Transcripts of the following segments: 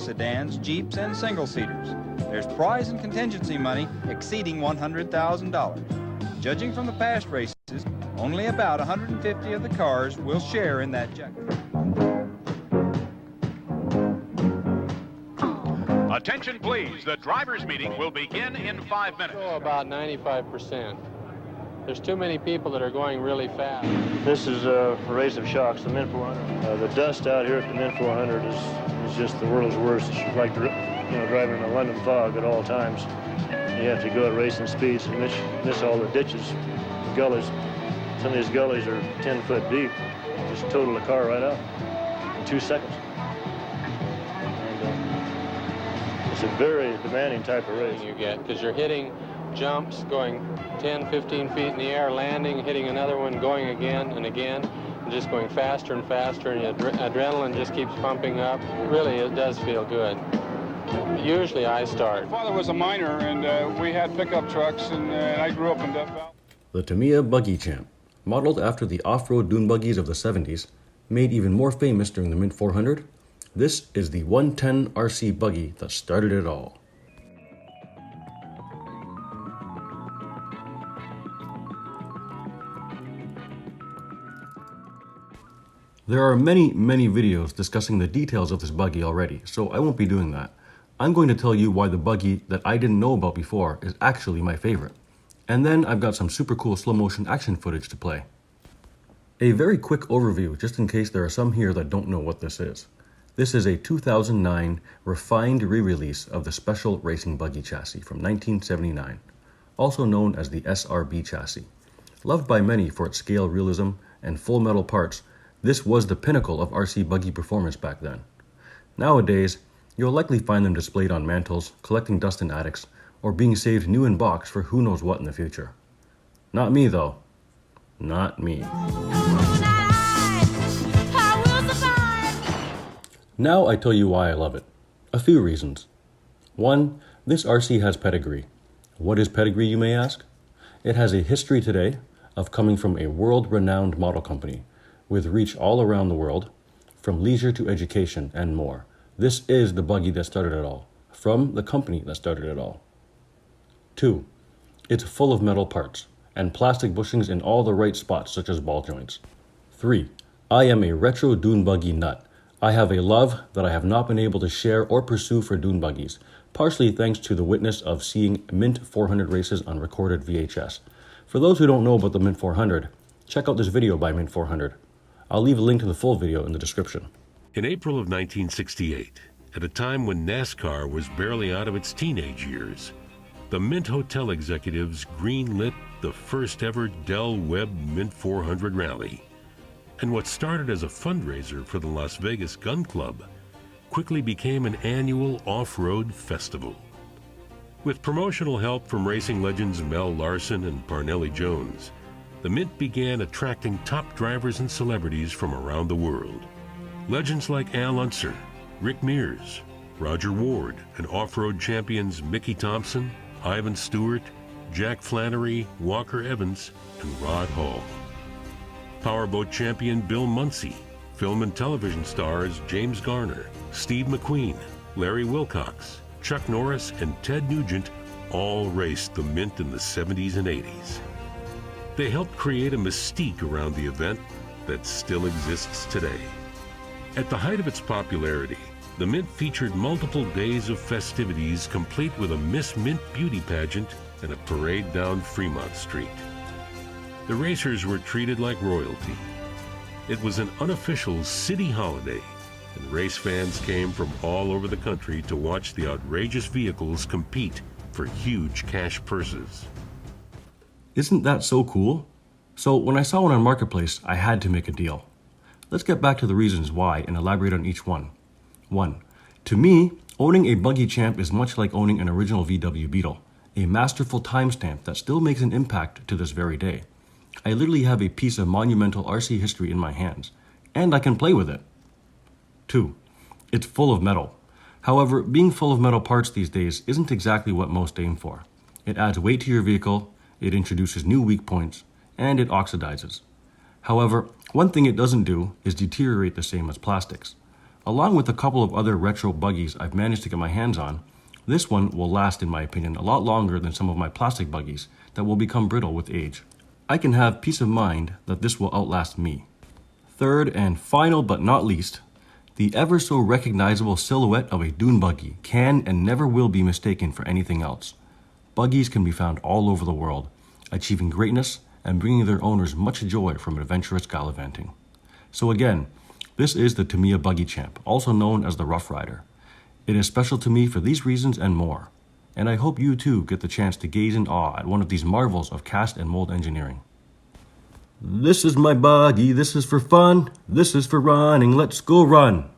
sedans, Jeeps, and single-seaters. There's prize and contingency money exceeding $100,000. Judging from the past races, only about 150 of the cars will share in that jackpot. Attention, please. The drivers' meeting will begin in 5 minutes. Oh, about 95%. There's too many people that are going really fast. This is a race of shocks, the Mint 400. The dust out here at the Mint 400 is just the world's worst. It's like driving in a London fog at all times. You have to go at racing speeds and miss all the ditches, the gullies. Some of these gullies are 10 foot deep. Just total the car right out in 2 seconds. And, it's a very demanding type of race. You get, because you're hitting jumps going 10, 15 feet in the air, landing, hitting another one, going again and again, and just going faster and faster, and adrenaline just keeps pumping up. Really, it does feel good. Usually I start. My father was a miner, and we had pickup trucks, and I grew up in Death Valley. The Tamiya Buggy Champ, modeled after the off-road dune buggies of the 70s, made even more famous during the Mint 400, this is the 110 RC buggy that started it all. There are many videos discussing the details of this buggy already, so I won't be doing that. I'm going to tell you why the buggy that I didn't know about before is actually my favorite. And then I've got some super cool slow motion action footage to play. A very quick overview, just in case there are some here that don't know what this is. This is a 2009 refined re-release of the Special Racing Buggy chassis from 1979, also known as the SRB chassis. Loved by many for its scale realism and full metal parts, this was the pinnacle of RC buggy performance back then. Nowadays, you'll likely find them displayed on mantles, collecting dust in attics, or being saved new in box for who knows what in the future. Not me though. Not me. Now I tell you why I love it. A few reasons. 1. This RC has pedigree. What is pedigree, you may ask? It has a history today of coming from a world-renowned model company with reach all around the world, from leisure to education and more. This is the buggy that started it all, from the company that started it all. 2. It's full of metal parts and plastic bushings in all the right spots, such as ball joints. 3. I am a retro dune buggy nut. I have a love that I have not been able to share or pursue for dune buggies, partially thanks to the witness of seeing Mint 400 races on recorded VHS. For those who don't know about the Mint 400, check out this video by Mint 400. I'll leave a link to the full video in the description. In April of 1968, at a time when NASCAR was barely out of its teenage years, the Mint Hotel executives greenlit the first ever Del Webb Mint 400 rally. And what started as a fundraiser for the Las Vegas Gun Club quickly became an annual off-road festival. With promotional help from racing legends Mel Larson and Parnelli Jones, the Mint began attracting top drivers and celebrities from around the world. Legends like Al Unser, Rick Mears, Roger Ward, and off-road champions Mickey Thompson, Ivan Stewart, Jack Flannery, Walker Evans, and Rod Hall. Powerboat champion Bill Muncy, film and television stars James Garner, Steve McQueen, Larry Wilcox, Chuck Norris, and Ted Nugent all raced the Mint in the 70s and 80s. They helped create a mystique around the event that still exists today. At the height of its popularity, the Mint featured multiple days of festivities complete with a Miss Mint beauty pageant and a parade down Fremont Street. The racers were treated like royalty. It was an unofficial city holiday, and race fans came from all over the country to watch the outrageous vehicles compete for huge cash purses. Isn't that so cool? So when I saw one on Marketplace, I had to make a deal. Let's get back to the reasons why and elaborate on each one. 1. To me, owning a Buggy Champ is much like owning an original VW Beetle, a masterful timestamp that still makes an impact to this very day. I literally have a piece of monumental RC history in my hands, and I can play with it. 2. It's full of metal. However, being full of metal parts these days isn't exactly what most aim for. It adds weight to your vehicle, it introduces new weak points, and it oxidizes. However, one thing it doesn't do is deteriorate the same as plastics. Along with a couple of other retro buggies I've managed to get my hands on, this one will last, in my opinion, a lot longer than some of my plastic buggies that will become brittle with age. I can have peace of mind that this will outlast me. Third and final but not least, the ever so recognizable silhouette of a dune buggy can and never will be mistaken for anything else. Buggies can be found all over the world, achieving greatness and bringing their owners much joy from adventurous gallivanting. So again, this is the Tamiya Buggy Champ, also known as the Rough Rider. It is special to me for these reasons and more, and I hope you too get the chance to gaze in awe at one of these marvels of cast and mold engineering. This is my buggy, this is for fun, this is for running, let's go run!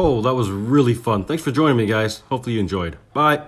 Oh, that was really fun. Thanks for joining me, guys. Hopefully you enjoyed. Bye.